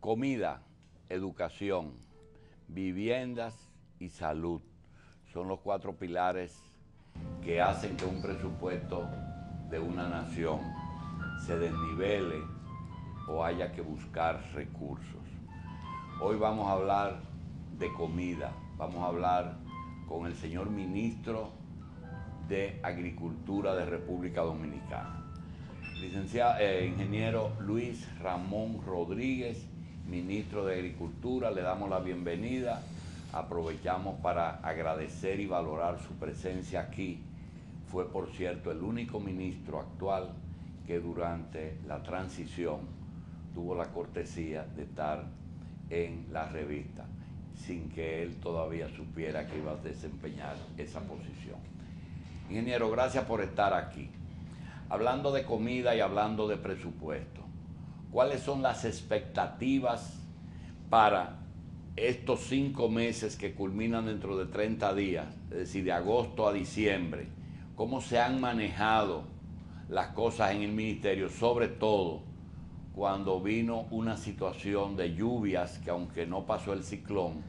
Comida, educación, viviendas y salud son los 4 pilares que hacen que un presupuesto de una nación se desnivele o haya que buscar recursos. Hoy vamos a hablar de comida, vamos a hablar con el señor ministro de Agricultura de República Dominicana. Licenciado, ingeniero Luis Ramón Rodríguez, ministro de Agricultura, le damos la bienvenida. Aprovechamos para agradecer y valorar su presencia aquí. Fue, por cierto, el único ministro actual que durante la transición tuvo la cortesía de estar en la revista, sin que él todavía supiera que iba a desempeñar esa posición. Ingeniero, gracias por estar aquí. Hablando de comida y hablando de presupuesto, ¿cuáles son las expectativas para estos 5 meses que culminan dentro de 30 días, es decir, de agosto a diciembre? ¿Cómo se han manejado las cosas en el ministerio, sobre todo cuando vino una situación de lluvias que, aunque no pasó el ciclón,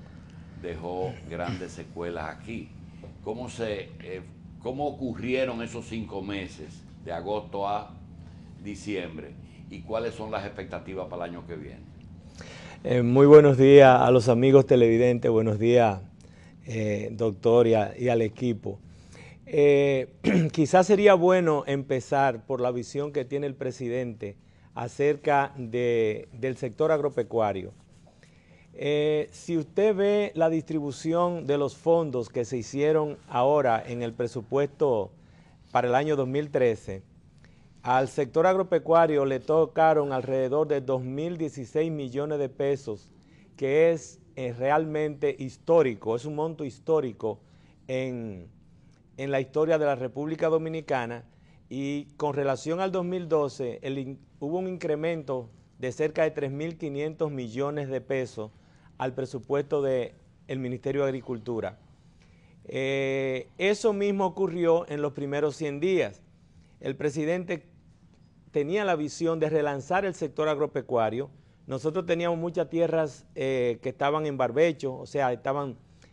dejó grandes secuelas aquí? ¿Cómo ocurrieron esos 5 meses de agosto a diciembre y cuáles son las expectativas para el año que viene? Muy buenos días a los amigos televidentes, buenos días doctor y al equipo. Quizás sería bueno empezar por la visión que tiene el presidente acerca del sector agropecuario. Si usted ve la distribución de los fondos que se hicieron ahora en el presupuesto para el año 2013, al sector agropecuario le tocaron alrededor de 2.016 millones de pesos, que es realmente histórico, es un monto histórico en la historia de la República Dominicana, y con relación al 2012 hubo un incremento de cerca de 3.500 millones de pesos al presupuesto del Ministerio de Agricultura. Eso mismo ocurrió en los primeros 100 días. El presidente tenía la visión de relanzar el sector agropecuario. Nosotros teníamos muchas tierras que estaban en barbecho, o sea,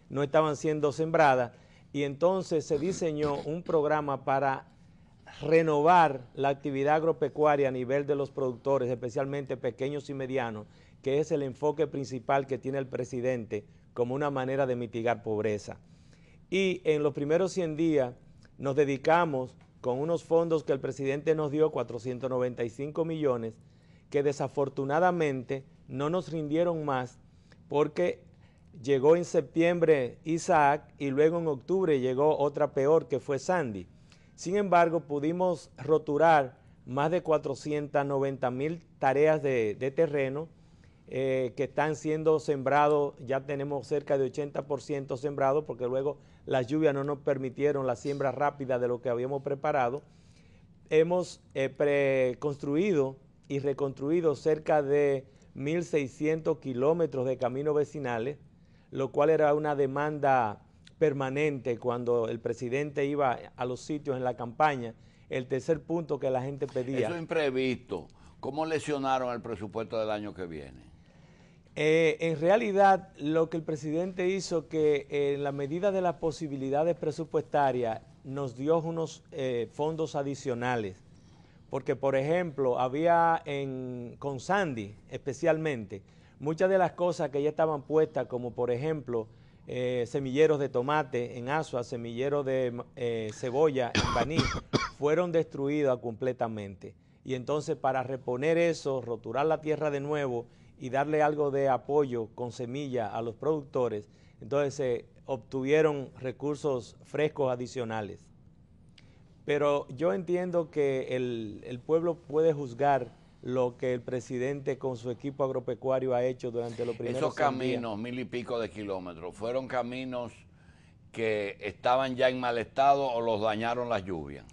no estaban siendo sembradas, y entonces se diseñó un programa para renovar la actividad agropecuaria a nivel de los productores, especialmente pequeños y medianos, que es el enfoque principal que tiene el presidente como una manera de mitigar pobreza. Y en los primeros 100 días nos dedicamos con unos fondos que el presidente nos dio, 495 millones, que desafortunadamente no nos rindieron más porque llegó en septiembre Isaac y luego en octubre llegó otra peor que fue Sandy. Sin embargo, pudimos roturar más de 490.000 tareas de terreno que están siendo sembrados. Ya tenemos cerca de 80% sembrado porque luego las lluvias no nos permitieron la siembra rápida de lo que habíamos preparado. Hemos construido y reconstruido cerca de 1.600 kilómetros de caminos vecinales, lo cual era una demanda permanente cuando el presidente iba a los sitios en la campaña. El tercer punto que la gente pedía. Eso imprevisto, ¿cómo lesionaron el presupuesto del año que viene? En realidad, lo que el presidente hizo, que en la medida de las posibilidades presupuestarias nos dio unos fondos adicionales, porque por ejemplo había con Sandy especialmente muchas de las cosas que ya estaban puestas, como por ejemplo semilleros de tomate en Asua, semilleros de cebolla en Baní, fueron destruidas completamente. Y entonces, para reponer eso, roturar la tierra de nuevo y darle algo de apoyo con semilla a los productores, entonces se obtuvieron recursos frescos adicionales. Pero yo entiendo que el pueblo puede juzgar lo que el presidente con su equipo agropecuario ha hecho durante los primeros 100 días. Esos caminos, 1.000 y pico de kilómetros, ¿fueron caminos que estaban ya en mal estado o los dañaron las lluvias?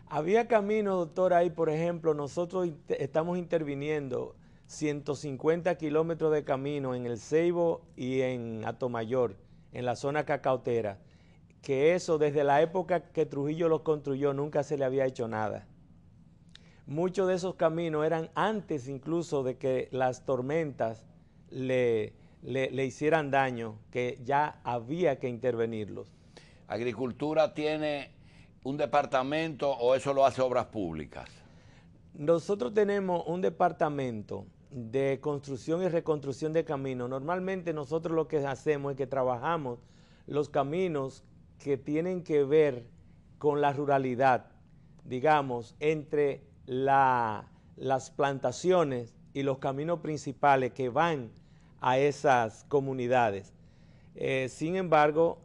Había caminos, doctor, ahí por ejemplo, nosotros estamos interviniendo 150 kilómetros de camino en El Ceibo y en Atomayor, en la zona cacautera, que eso desde la época que Trujillo los construyó nunca se le había hecho nada. Muchos de esos caminos eran antes incluso de que las tormentas le hicieran daño, que ya había que intervenirlos. ¿Agricultura tiene un departamento o eso lo hace Obras Públicas? Nosotros tenemos un departamento de construcción y reconstrucción de caminos. Normalmente nosotros lo que hacemos es que trabajamos los caminos que tienen que ver con la ruralidad, digamos, entre las plantaciones y los caminos principales que van a esas comunidades. Sin embargo,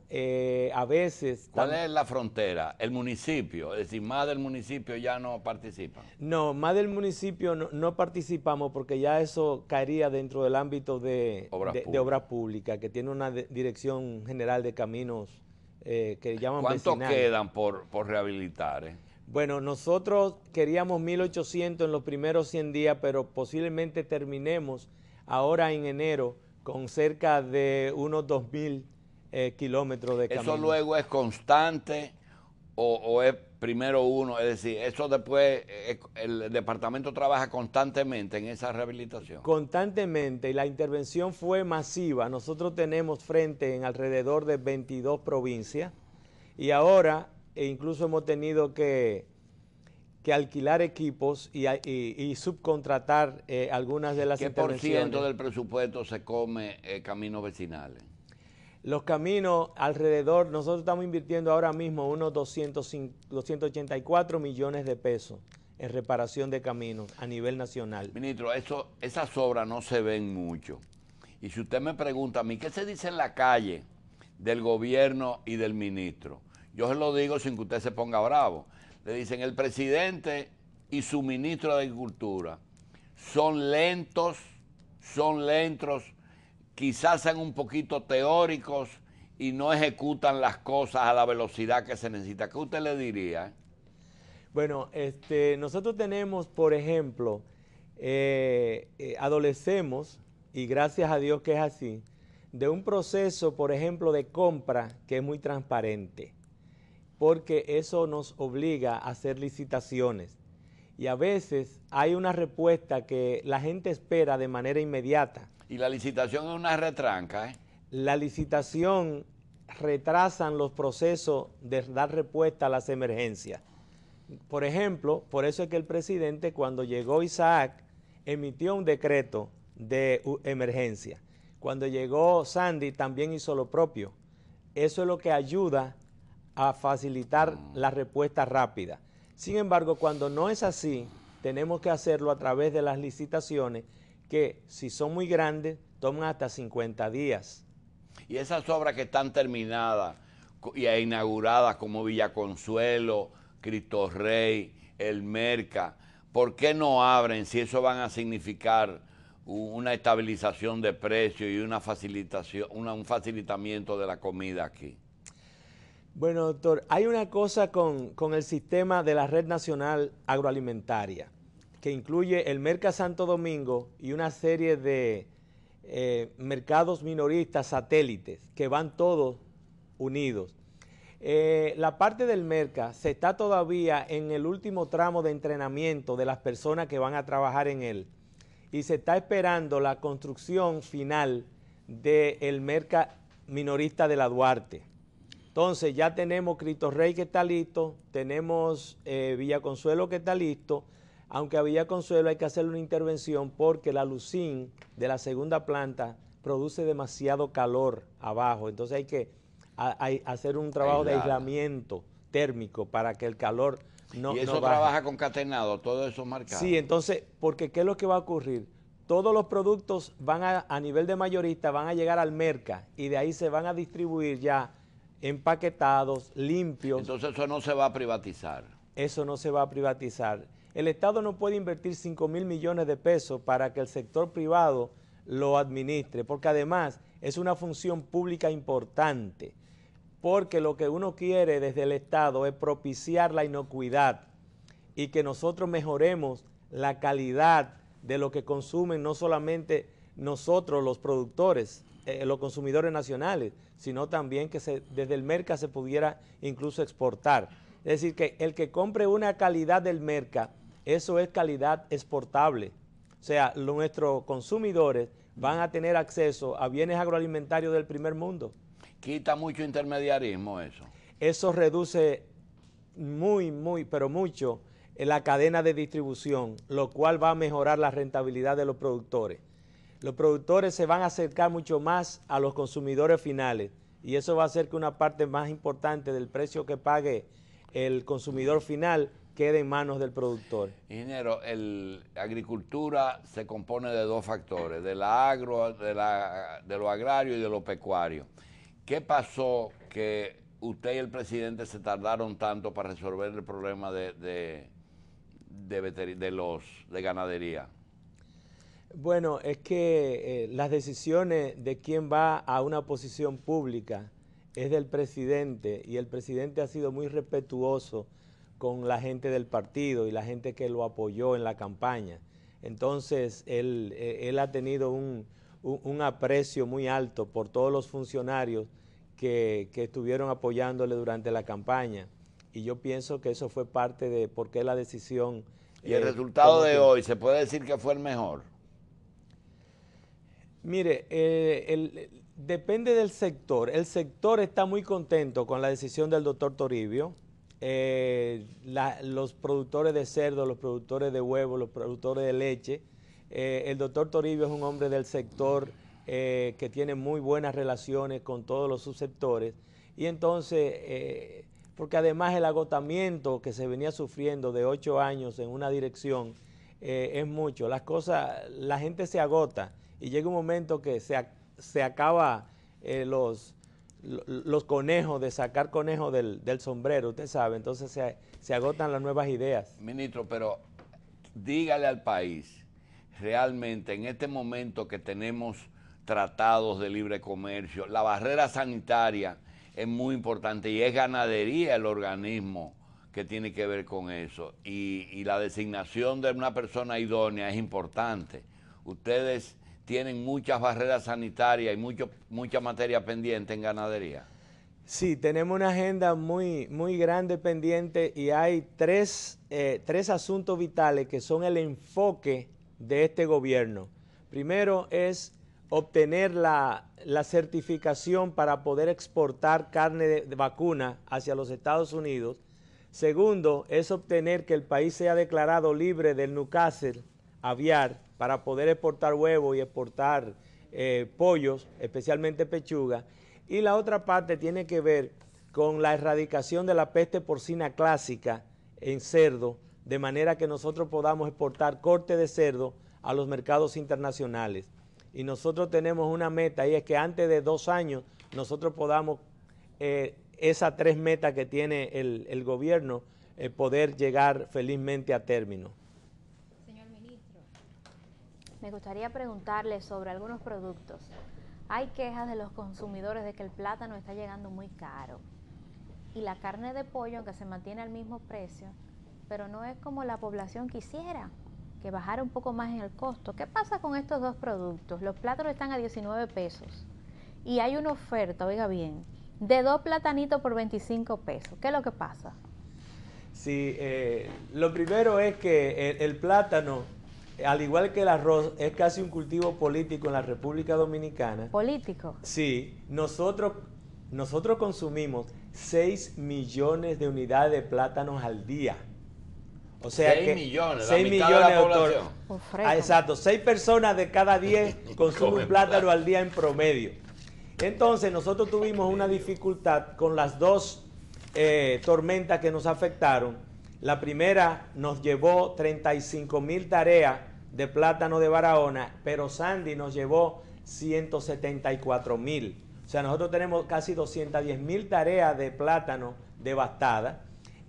a veces... ¿Cuál es la frontera? ¿El municipio? Es decir, más del municipio ya no participan. No, más del municipio no participamos porque ya eso caería dentro del ámbito de obras públicas, que tiene una dirección general de caminos que llaman ¿Cuántos vecinales. quedan por rehabilitar? Bueno, nosotros queríamos 1.800 en los primeros 100 días, pero posiblemente terminemos ahora en enero con cerca de unos 2.000 kilómetros de camino. ¿Eso luego es constante o es primero uno? Es decir, eso después, el departamento trabaja constantemente en esa rehabilitación. Constantemente, y la intervención fue masiva. Nosotros tenemos frente en alrededor de 22 provincias y ahora incluso hemos tenido que alquilar equipos y subcontratar algunas de las intervenciones. ¿Qué por ciento del presupuesto se come caminos vecinales? Los caminos alrededor, nosotros estamos invirtiendo ahora mismo unos 284 millones de pesos en reparación de caminos a nivel nacional. Ministro, esas obras no se ven mucho. Y si usted me pregunta a mí, ¿qué se dice en la calle del gobierno y del ministro? Yo se lo digo sin que usted se ponga bravo. Le dicen, el presidente y su ministro de Agricultura son lentos, quizás sean un poquito teóricos y no ejecutan las cosas a la velocidad que se necesita. ¿Qué usted le diría? Bueno, nosotros tenemos, por ejemplo, adolecemos, y gracias a Dios que es así, de un proceso, por ejemplo, de compra que es muy transparente, porque eso nos obliga a hacer licitaciones. Y a veces hay una respuesta que la gente espera de manera inmediata. Y la licitación es una retranca, ¿eh? La licitación retrasan los procesos de dar respuesta a las emergencias. Por ejemplo, por eso es que el presidente, cuando llegó Isaac, emitió un decreto de emergencia. Cuando llegó Sandy, también hizo lo propio. Eso es lo que ayuda a facilitar la respuesta rápida. Sin embargo, cuando no es así, tenemos que hacerlo a través de las licitaciones, que si son muy grandes, toman hasta 50 días. Y esas obras que están terminadas y inauguradas como Villa Consuelo, Cristo Rey, El Merca, ¿por qué no abren si eso van a significar una estabilización de precios y una facilitación, un facilitamiento de la comida aquí? Bueno, doctor, hay una cosa con el sistema de la Red Nacional Agroalimentaria, que incluye el Merca Santo Domingo y una serie de mercados minoristas satélites que van todos unidos. La parte del Merca se está todavía en el último tramo de entrenamiento de las personas que van a trabajar en él y se está esperando la construcción final del Merca minorista de la Duarte. Entonces ya tenemos Cristo Rey que está listo, tenemos Villa Consuelo que está listo, aunque a Villa Consuelo hay que hacerle una intervención porque la lucín de la segunda planta produce demasiado calor abajo, entonces hay que hacer un trabajo de aislamiento térmico para que el calor no baje. ¿Y eso trabaja concatenado, todos esos marcados? Sí, entonces, porque ¿qué es lo que va a ocurrir? Todos los productos van a nivel de mayorista, van a llegar al Merca y de ahí se van a distribuir ya empaquetados, limpios. Entonces eso no se va a privatizar. Eso no se va a privatizar. El Estado no puede invertir 5.000 millones de pesos para que el sector privado lo administre, porque además es una función pública importante, porque lo que uno quiere desde el Estado es propiciar la inocuidad y que nosotros mejoremos la calidad de lo que consumen no solamente nosotros los productores, los consumidores nacionales, sino también que desde el Merca se pudiera incluso exportar. Es decir, que el que compre una calidad del Merca, eso es calidad exportable. O sea, nuestros consumidores van a tener acceso a bienes agroalimentarios del primer mundo. Quita mucho intermediarismo eso. Eso reduce pero mucho la cadena de distribución, lo cual va a mejorar la rentabilidad de los productores. Los productores se van a acercar mucho más a los consumidores finales y eso va a hacer que una parte más importante del precio que pague el consumidor final quede en manos del productor. Ingeniero, la agricultura se compone de dos factores, de lo agrario y de lo pecuario. ¿Qué pasó que usted y el presidente se tardaron tanto para resolver el problema de ganadería? Bueno, es que las decisiones de quién va a una posición pública es del presidente y el presidente ha sido muy respetuoso con la gente del partido y la gente que lo apoyó en la campaña. Entonces, él ha tenido un aprecio muy alto por todos los funcionarios que estuvieron apoyándole durante la campaña. Y yo pienso que eso fue parte de por qué la decisión... ¿Y el resultado de hoy se puede decir que fue el mejor? Mire, depende del sector. El sector está muy contento con la decisión del doctor Toribio. Los productores de cerdo, los productores de huevo, los productores de leche. El doctor Toribio es un hombre del sector que tiene muy buenas relaciones con todos los subsectores. Y entonces, porque además el agotamiento que se venía sufriendo de 8 años en una dirección es mucho. La gente se agota. Y llega un momento que se acaba los conejos, de sacar conejos del sombrero, usted sabe, entonces se agotan las nuevas ideas. Ministro, pero dígale al país, realmente en este momento que tenemos tratados de libre comercio, la barrera sanitaria es muy importante y es ganadería el organismo que tiene que ver con eso y la designación de una persona idónea es importante. Ustedes tienen muchas barreras sanitarias y mucha materia pendiente en ganadería. Sí, tenemos una agenda muy grande pendiente y hay tres asuntos vitales que son el enfoque de este gobierno. Primero es obtener la certificación para poder exportar carne de vacuna hacia los Estados Unidos. Segundo es obtener que el país sea declarado libre del Newcastle aviar para poder exportar huevos y exportar pollos, especialmente pechuga. Y la otra parte tiene que ver con la erradicación de la peste porcina clásica en cerdo, de manera que nosotros podamos exportar corte de cerdo a los mercados internacionales. Y nosotros tenemos una meta y es que antes de 2 años nosotros podamos esas 3 metas que tiene el gobierno poder llegar felizmente a término. Me gustaría preguntarle sobre algunos productos. Hay quejas de los consumidores de que el plátano está llegando muy caro y la carne de pollo, aunque se mantiene al mismo precio, pero no es como la población quisiera, que bajara un poco más en el costo. ¿Qué pasa con estos dos productos? Los plátanos están a 19 pesos y hay una oferta, oiga bien, de 2 platanitos por 25 pesos. ¿Qué es lo que pasa? Sí, lo primero es que el plátano, al igual que el arroz, es casi un cultivo político en la República Dominicana. ¿Político? Sí, nosotros consumimos 6 millones de unidades de plátanos al día. O sea 6 que millones, 6 la mitad millones de la población. Exacto, 6 personas de cada 10 consumen plátano al día en promedio. Entonces nosotros tuvimos una dificultad con las 2 tormentas que nos afectaron. La primera nos llevó 35,000 tareas de plátano de Barahona, pero Sandy nos llevó 174,000. O sea, nosotros tenemos casi 210,000 tareas de plátano devastadas.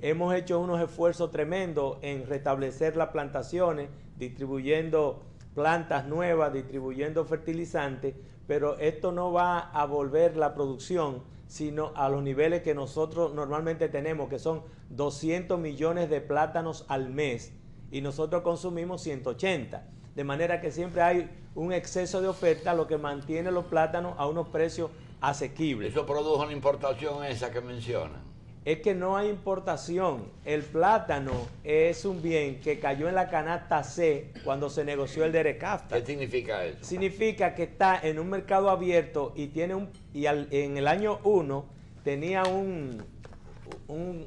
Hemos hecho unos esfuerzos tremendos en restablecer las plantaciones, distribuyendo plantas nuevas, distribuyendo fertilizantes, pero esto no va a volver la producción, sino a los niveles que nosotros normalmente tenemos, que son 200 millones de plátanos al mes, y nosotros consumimos 180. De manera que siempre hay un exceso de oferta, lo que mantiene los plátanos a unos precios asequibles. ¿Eso produjo una importación esa que mencionan? es que no hay importación. El plátano es un bien que cayó en la canasta C cuando se negoció el DERECAFTA. ¿Qué significa eso? Significa que está en un mercado abierto y tiene en el año 1 tenía un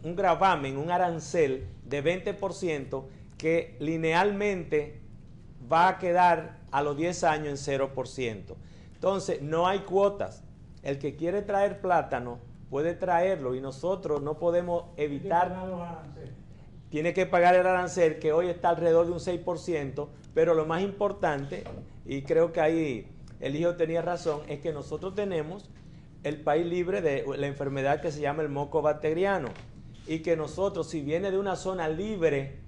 gravamen, un arancel de 20% que linealmente va a quedar a los 10 años en 0%. Entonces, no hay cuotas. El que quiere traer plátano puede traerlo y nosotros no podemos evitar. Tiene que pagar el arancel, que hoy está alrededor de un 6%, pero lo más importante, y creo que ahí el hijo tenía razón, es que nosotros tenemos el país libre de la enfermedad que se llama el moco bacteriano, y que nosotros, si viene de una zona libre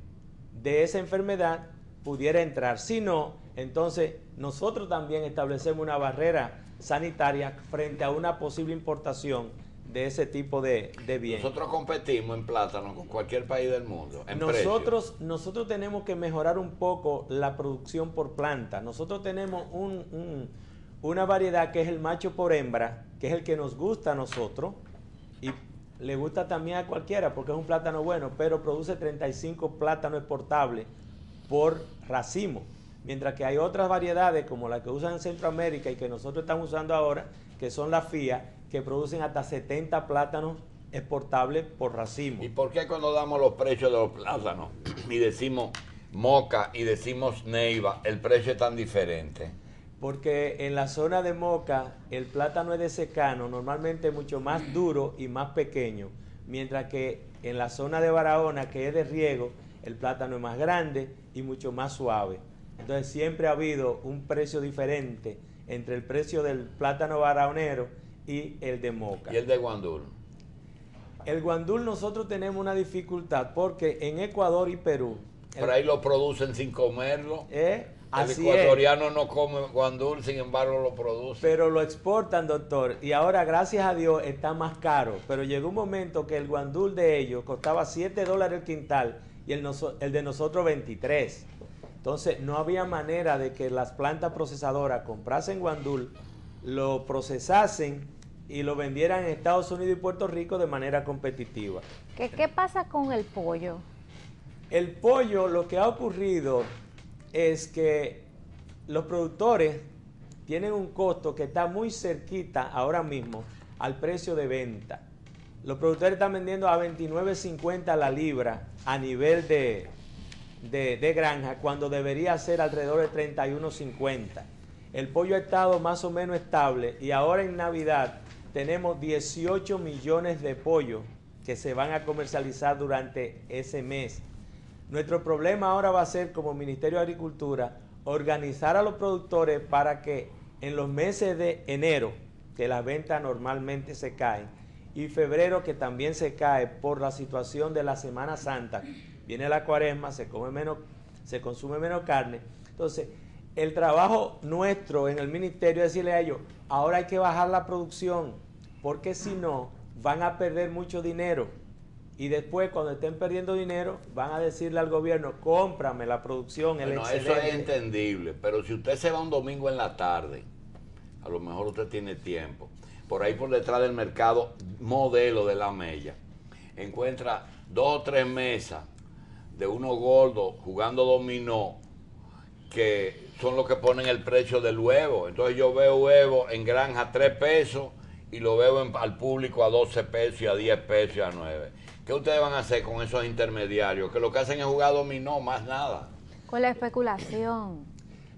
de esa enfermedad, pudiera entrar. Si no, entonces nosotros también establecemos una barrera sanitaria frente a una posible importación de ese tipo de bien. Nosotros competimos en plátano con cualquier país del mundo. Nosotros tenemos que mejorar un poco la producción por planta. Nosotros tenemos una variedad que es el macho por hembra, que es el que nos gusta a nosotros y le gusta también a cualquiera porque es un plátano bueno, pero produce 35 plátanos exportables por racimo. Mientras que hay otras variedades como la que usan en Centroamérica y que nosotros estamos usando ahora, que son las FIA, que producen hasta 70 plátanos exportables por racimo. ¿Y por qué cuando damos los precios de los plátanos y decimos Moca y decimos Neiva, el precio es tan diferente? Porque en la zona de Moca el plátano es de secano, normalmente mucho más duro y más pequeño, mientras que en la zona de Barahona, que es de riego, el plátano es más grande y mucho más suave. Entonces siempre ha habido un precio diferente entre el precio del plátano barahonero y el de Moca. ¿Y el de Guandul? El Guandul nosotros tenemos una dificultad porque en Ecuador y Perú... Pero ahí lo producen sin comerlo. El ecuatoriano no come Guandul, sin embargo lo produce. Pero lo exportan, doctor, y ahora gracias a Dios está más caro. Pero llegó un momento que el Guandul de ellos costaba $7 el quintal y el de nosotros 23. Entonces no había manera de que las plantas procesadoras comprasen Guandul, lo procesasen y lo vendieran en Estados Unidos y Puerto Rico de manera competitiva. ¿Qué pasa con el pollo? El pollo, lo que ha ocurrido es que los productores tienen un costo que está muy cerquita ahora mismo al precio de venta. Los productores están vendiendo a $29.50 la libra a nivel de granja, cuando debería ser alrededor de $31.50. El pollo ha estado más o menos estable y ahora en Navidad tenemos 18 millones de pollos que se van a comercializar durante ese mes. Nuestro problema ahora va a ser, como Ministerio de Agricultura, organizar a los productores para que en los meses de enero, que las ventas normalmente se caen, y febrero, que también se cae por la situación de la Semana Santa, viene la Cuaresma, se consume menos carne. Entonces, el trabajo nuestro en el ministerio es decirle a ellos, ahora hay que bajar la producción, porque si no, van a perder mucho dinero. Y después, cuando estén perdiendo dinero, van a decirle al gobierno, cómprame la producción, el excedente. Eso es entendible, pero si usted se va un domingo en la tarde, a lo mejor usted tiene tiempo, por ahí por detrás del mercado Modelo de la Mella, encuentra 2 o 3 mesas de unos gordos jugando dominó, que son los que ponen el precio del huevo. Entonces yo veo huevo en granja a 3 pesos y lo veo al público a 12 pesos y a 10 pesos y a 9. ¿Qué ustedes van a hacer con esos intermediarios? Que lo que hacen es jugar dominó, más nada. Con la especulación.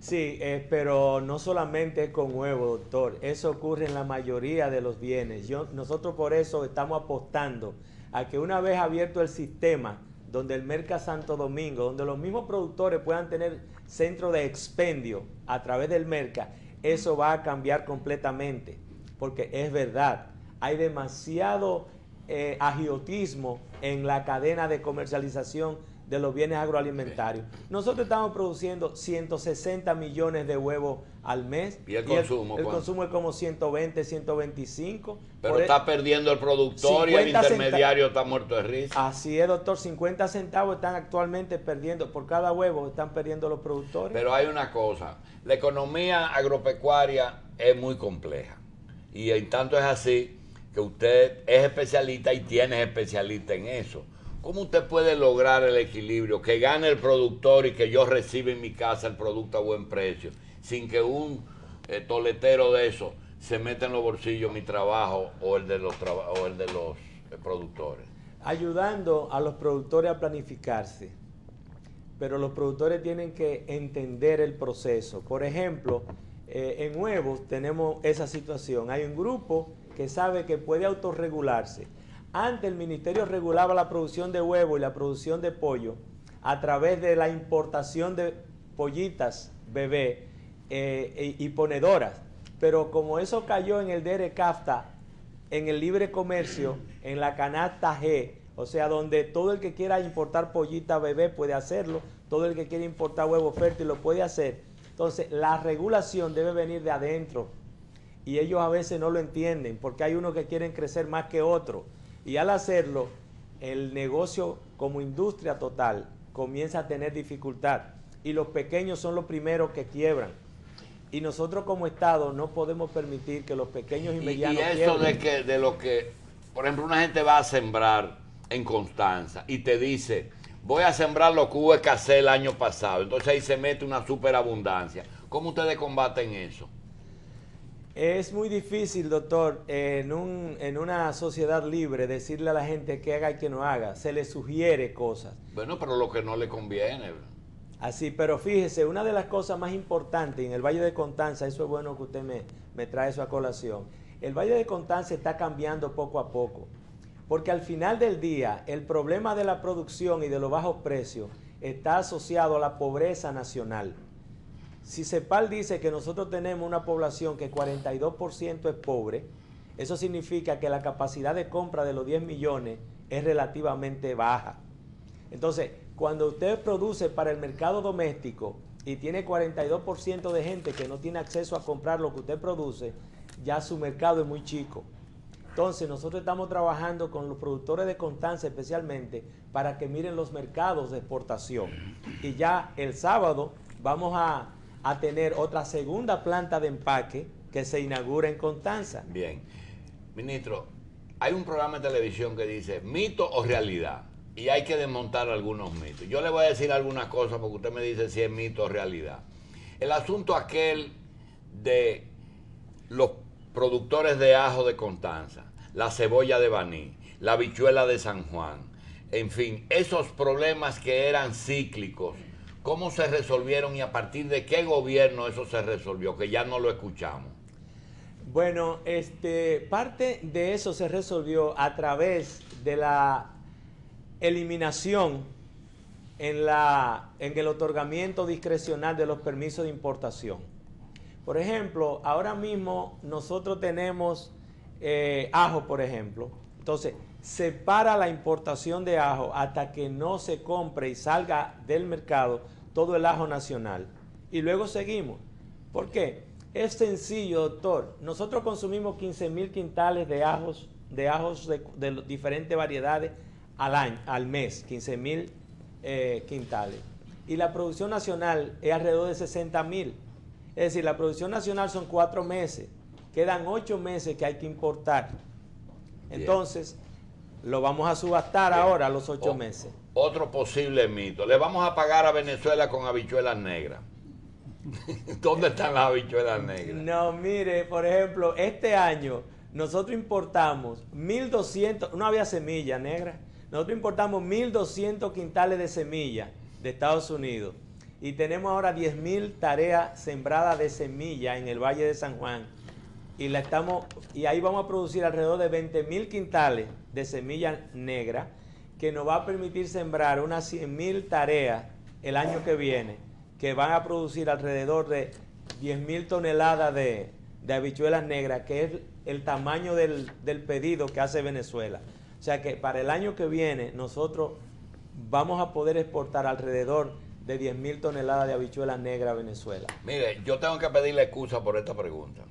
Sí, pero no solamente con huevo, doctor. Eso ocurre en la mayoría de los bienes. Nosotros por eso estamos apostando a que una vez abierto el sistema, donde el Merca Santo Domingo, donde los mismos productores puedan tener centro de expendio a través del Merca, eso va a cambiar completamente. Porque es verdad, hay demasiado agiotismo en la cadena de comercialización de los bienes agroalimentarios. Nosotros estamos produciendo 160 millones de huevos al mes. ¿Y el consumo? El consumo es como 120, 125. Pero está perdiendo el productor y el intermediario está muerto de risa. Así es, doctor. 50 centavos están actualmente perdiendo. Por cada huevo están perdiendo los productores. Pero hay una cosa. La economía agropecuaria es muy compleja. Y en tanto es así que que usted es especialista y tiene especialista en eso. ¿Cómo usted puede lograr el equilibrio, que gane el productor y que yo reciba en mi casa el producto a buen precio, sin que un toletero de eso se meta en los bolsillos mi trabajo o el de los productores? Ayudando a los productores a planificarse, pero los productores tienen que entender el proceso. Por ejemplo, en huevos tenemos esa situación. Hay un grupo que sabe que puede autorregularse. Antes el ministerio regulaba la producción de huevo y la producción de pollo a través de la importación de pollitas bebé y ponedoras. Pero como eso cayó en el DERE-CAFTA, en el libre comercio, en la canasta G, o sea, donde todo el que quiera importar pollita bebé puede hacerlo, todo el que quiera importar huevo fértil lo puede hacer. Entonces, la regulación debe venir de adentro y ellos a veces no lo entienden porque hay unos que quieren crecer más que otros. Y al hacerlo, el negocio como industria total comienza a tener dificultad y los pequeños son los primeros que quiebran. Y nosotros como Estado no podemos permitir que los pequeños y medianos quiebren. Y eso quiebren. de lo que, por ejemplo, una gente va a sembrar en Constanza y te dice, voy a sembrar lo que hubo escasez el año pasado, entonces ahí se mete una superabundancia. ¿Cómo ustedes combaten eso? Es muy difícil, doctor, en una sociedad libre decirle a la gente que haga y que no haga. Se le sugiere cosas. Bueno, pero lo que no le conviene. Así, pero fíjese, una de las cosas más importantes en el Valle de Constanza, eso es bueno que usted me trae eso a colación, el Valle de Constanza está cambiando poco a poco, porque al final del día el problema de la producción y de los bajos precios está asociado a la pobreza nacional. Si CEPAL dice que nosotros tenemos una población que 42% es pobre, eso significa que la capacidad de compra de los 10 millones es relativamente baja. Entonces, cuando usted produce para el mercado doméstico y tiene 42% de gente que no tiene acceso a comprar lo que usted produce, ya su mercado es muy chico. Entonces, nosotros estamos trabajando con los productores de Constanza especialmente para que miren los mercados de exportación. Y ya el sábado vamos a tener otra segunda planta de empaque que se inaugura en Constanza. Bien. Ministro, hay un programa de televisión que dice mito o realidad. Y hay que desmontar algunos mitos. Yo le voy a decir algunas cosas porque usted me dice si es mito o realidad. El asunto aquel de los productores de ajo de Constanza, la cebolla de Baní, la habichuela de San Juan, en fin, esos problemas que eran cíclicos, ¿cómo se resolvieron y a partir de qué gobierno eso se resolvió? Que ya no lo escuchamos. Bueno, parte de eso se resolvió a través de la eliminación en el otorgamiento discrecional de los permisos de importación. Por ejemplo, ahora mismo nosotros tenemos ajo, por ejemplo. Entonces, se para la importación de ajo hasta que no se compre y salga del mercado todo el ajo nacional. Y luego seguimos. ¿Por qué? Es sencillo, doctor. Nosotros consumimos 15,000 quintales de ajos de diferentes variedades al mes, 15,000 quintales. Y la producción nacional es alrededor de 60,000. Es decir, la producción nacional son 4 meses. Quedan 8 meses que hay que importar. Entonces, lo vamos a subastar ahora a los 8 meses. Otro posible mito. Le vamos a pagar a Venezuela con habichuelas negras. ¿Dónde están las habichuelas negras? No, mire, por ejemplo, este año nosotros importamos 1.200, no había semilla negra. Nosotros importamos 1.200 quintales de semilla de Estados Unidos y tenemos ahora 10,000 tareas sembradas de semilla en el Valle de San Juan y ahí vamos a producir alrededor de 20,000 quintales de semilla negra que nos va a permitir sembrar unas 100,000 tareas el año que viene que van a producir alrededor de 10,000 toneladas de habichuelas negras, que es el tamaño del pedido que hace Venezuela. O sea que para el año que viene nosotros vamos a poder exportar alrededor de 10,000 toneladas de habichuelas negras a Venezuela. Mire, yo tengo que pedirle excusa por esta pregunta,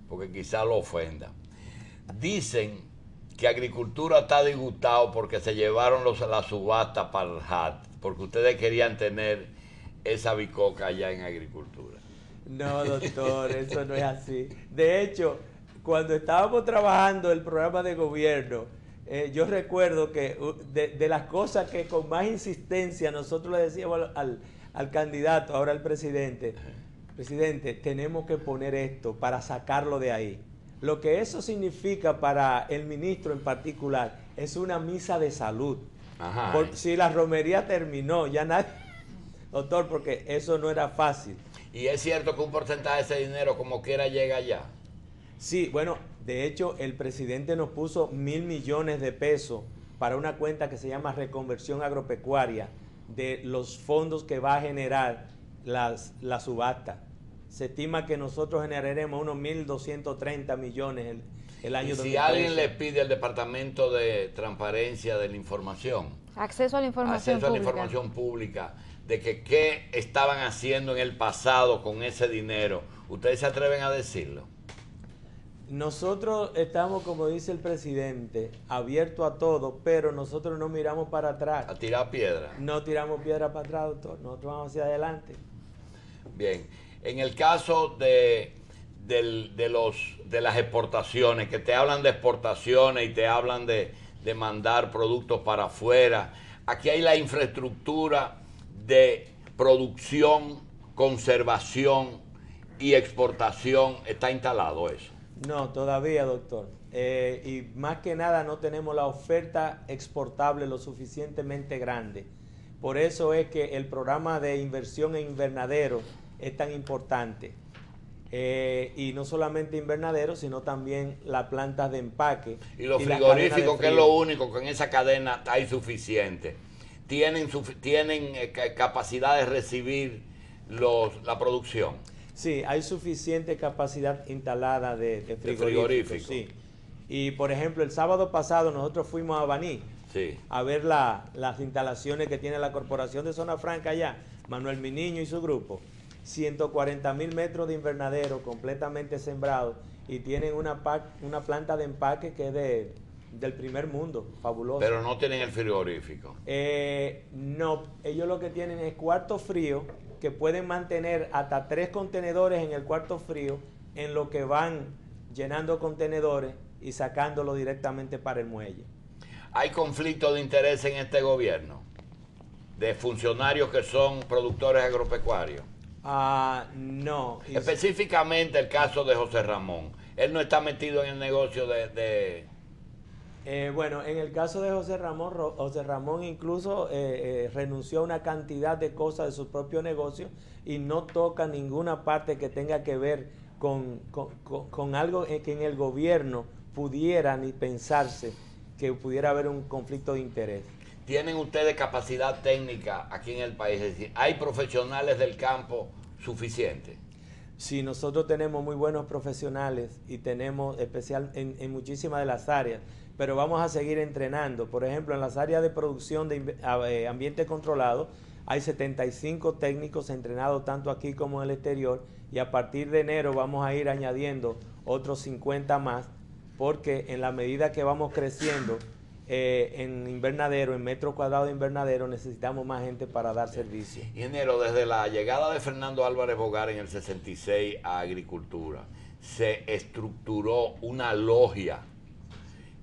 porque quizá lo ofenda. Dicen que Agricultura está disgustado porque se llevaron la subasta para el HAT, porque ustedes querían tener esa bicoca allá en Agricultura. No, doctor, eso no es así. De hecho, cuando estábamos trabajando el programa de gobierno, yo recuerdo que de las cosas que con más insistencia nosotros le decíamos al candidato, ahora al presidente, tenemos que poner esto para sacarlo de ahí. Lo que eso significa para el ministro en particular es una misa de salud. Si la romería terminó, ya nadie... Doctor, porque eso no era fácil. ¿Y es cierto que un porcentaje de ese dinero como quiera llega allá? Sí, bueno, de hecho el presidente nos puso 1.000 millones de pesos para una cuenta que se llama Reconversión Agropecuaria de los fondos que va a generar la subasta. Se estima que nosotros generaremos unos 1.230 millones el año 2013. Si alguien le pide al Departamento de Transparencia de la Información, acceso a la información pública, de que qué estaban haciendo en el pasado con ese dinero, ¿ustedes se atreven a decirlo? Nosotros estamos, como dice el presidente, abiertos a todo, pero nosotros no miramos para atrás. A tirar piedra. No tiramos piedra para atrás, doctor. Nosotros vamos hacia adelante. Bien. En el caso de las exportaciones, que te hablan de exportaciones y te hablan de mandar productos para afuera, aquí hay la infraestructura de producción, conservación y exportación. ¿Está instalado eso? No, todavía, doctor. Y más que nada no tenemos la oferta exportable lo suficientemente grande. Por eso es que el programa de inversión en invernadero es tan importante. Y no solamente invernadero, sino también las plantas de empaque. Y los frigoríficos, que es lo único que en esa cadena hay suficiente. ¿Tienen capacidad de recibir la producción? Sí, hay suficiente capacidad instalada de frigoríficos. Sí. Y por ejemplo, el sábado pasado nosotros fuimos a Baní a ver las instalaciones que tiene la Corporación de Zona Franca allá, Manuel Miniño y su grupo. 140.000 metros de invernadero completamente sembrados y tienen una planta de empaque que es del primer mundo, fabuloso. Pero no tienen el frigorífico. No, ellos lo que tienen es cuarto frío, que pueden mantener hasta 3 contenedores en el cuarto frío, en lo que van llenando contenedores y sacándolo directamente para el muelle. ¿Hay conflicto de interés en este gobierno de funcionarios que son productores agropecuarios? No. Específicamente el caso de José Ramón. Él no está metido en el negocio bueno, en el caso de José Ramón incluso renunció a una cantidad de cosas de su propio negocio y no toca ninguna parte que tenga que ver con algo que en el gobierno pudiera ni pensarse que pudiera haber un conflicto de interés. ¿Tienen ustedes capacidad técnica aquí en el país? Es decir, ¿hay profesionales del campo suficientes? Sí, nosotros tenemos muy buenos profesionales y tenemos especial en muchísimas de las áreas, pero vamos a seguir entrenando. Por ejemplo, en las áreas de producción de ambiente controlado hay 75 técnicos entrenados tanto aquí como en el exterior, y a partir de enero vamos a ir añadiendo otros 50 más, porque en la medida que vamos creciendo en invernadero, en metros cuadrados de invernadero, necesitamos más gente para dar servicio. Ingeniero, desde la llegada de Fernando Álvarez Bogar en el 66 a Agricultura, se estructuró una logia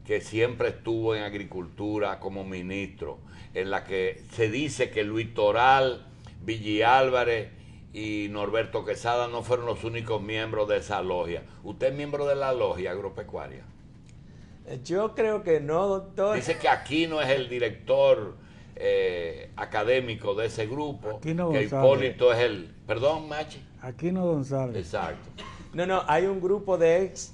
que siempre estuvo en Agricultura como ministro, en la que se dice que Luis Toral, Villi Álvarez y Norberto Quesada no fueron los únicos miembros de esa logia. ¿Usted es miembro de la logia agropecuaria? Yo creo que no, doctor. Dice que Aquino es el director académico de ese grupo, Aquino que González. Hipólito es el... Perdón, Machi. Aquino González. Exacto. No, hay un grupo de ex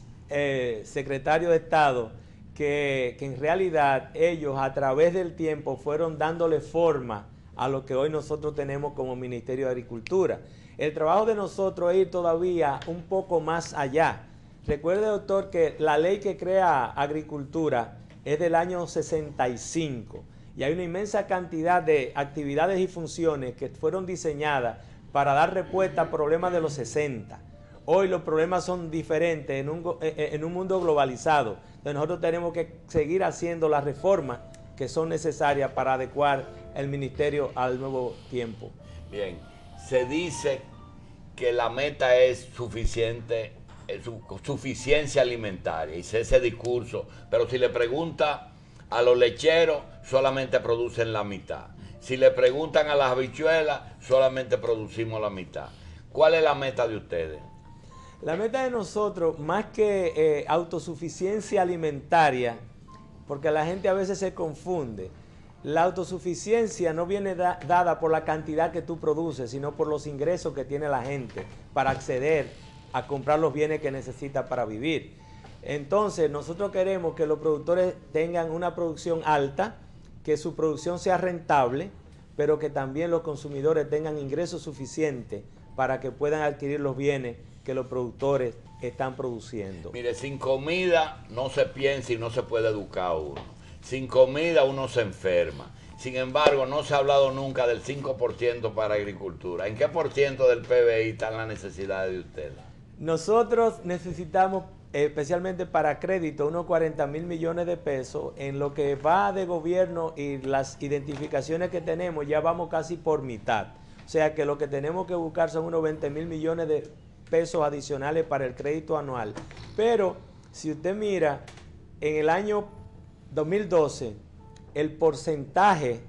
secretarios de Estado que en realidad ellos a través del tiempo fueron dándole forma a lo que hoy nosotros tenemos como Ministerio de Agricultura. El trabajo de nosotros es ir todavía un poco más allá. Recuerde, doctor, que la ley que crea Agricultura es del año 65 y hay una inmensa cantidad de actividades y funciones que fueron diseñadas para dar respuesta a problemas de los 60. Hoy los problemas son diferentes en un mundo globalizado. Entonces nosotros tenemos que seguir haciendo las reformas que son necesarias para adecuar el ministerio al nuevo tiempo. Bien, se dice que la meta es suficiente su suficiencia alimentaria, y ese discurso, pero si le pregunta a los lecheros, solamente producen la mitad. Si le preguntan a las habichuelas, solamente producimos la mitad. ¿Cuál es la meta de ustedes? La meta de nosotros, más que autosuficiencia alimentaria, porque la gente a veces se confunde, la autosuficiencia no viene dada por la cantidad que tú produces, sino por los ingresos que tiene la gente para acceder a comprar los bienes que necesita para vivir. Entonces, nosotros queremos que los productores tengan una producción alta, que su producción sea rentable, pero que también los consumidores tengan ingresos suficientes para que puedan adquirir los bienes que los productores están produciendo. Mire, sin comida no se piensa y no se puede educar a uno. Sin comida uno se enferma. Sin embargo, no se ha hablado nunca del 5% para agricultura. ¿En qué por ciento del PBI están las necesidades de ustedes? Nosotros necesitamos, especialmente para crédito, unos 40,000 millones de pesos. En lo que va de gobierno y las identificaciones que tenemos, ya vamos casi por mitad. O sea que lo que tenemos que buscar son unos 20,000 millones de pesos adicionales para el crédito anual. Pero si usted mira, en el año 2012, el porcentaje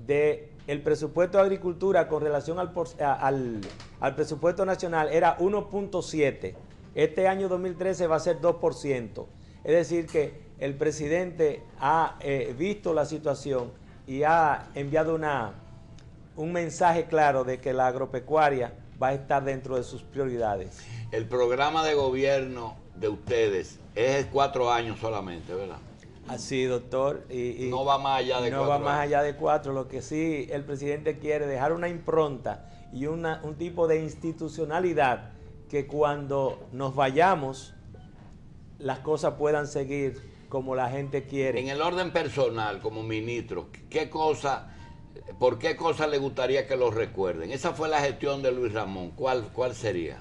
del presupuesto de agricultura con relación al presupuesto nacional era 1.7. Este año 2013 va a ser 2%. Es decir que el presidente ha visto la situación y ha enviado un mensaje claro de que la agropecuaria va a estar dentro de sus prioridades. El programa de gobierno de ustedes es 4 años solamente, ¿verdad? Así, doctor. Y no va más allá de 4 años. No va más allá de 4. Lo que sí el presidente quiere dejar una impronta y un tipo de institucionalidad que cuando nos vayamos las cosas puedan seguir como la gente quiere. En el orden personal, como ministro, ¿por qué cosa le gustaría que lo recuerden? Esa fue la gestión de Luis Ramón. ¿Cuál sería?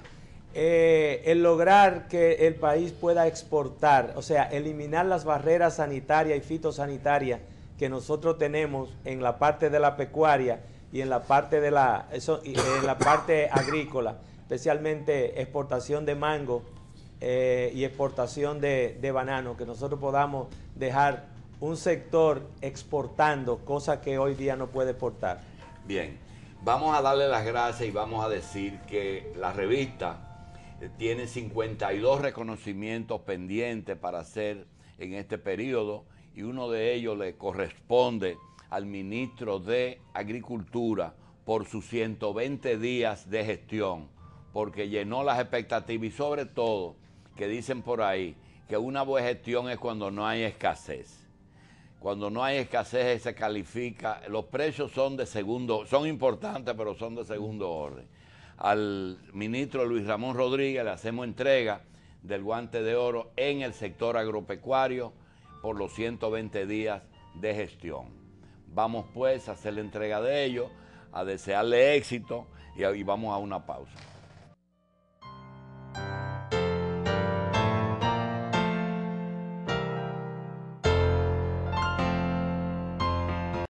El lograr que el país pueda exportar, o sea, eliminar las barreras sanitarias y fitosanitarias que nosotros tenemos en la parte de la pecuaria y en la parte en la parte agrícola, especialmente exportación de mango y exportación de banano, que nosotros podamos dejar un sector exportando, cosa que hoy día no puede exportar. Bien, vamos a darle las gracias y vamos a decir que la revista tiene 52 reconocimientos pendientes para hacer en este periodo y uno de ellos le corresponde al ministro de Agricultura por sus 120 días de gestión, porque llenó las expectativas y sobre todo que dicen por ahí que una buena gestión es cuando no hay escasez. Cuando no hay escasez se califica, los precios son importantes, pero son de segundo orden. Al ministro Luis Ramón Rodríguez le hacemos entrega del guante de oro en el sector agropecuario por los 120 días de gestión. Vamos pues a hacer la entrega de ello, a desearle éxito y vamos a una pausa.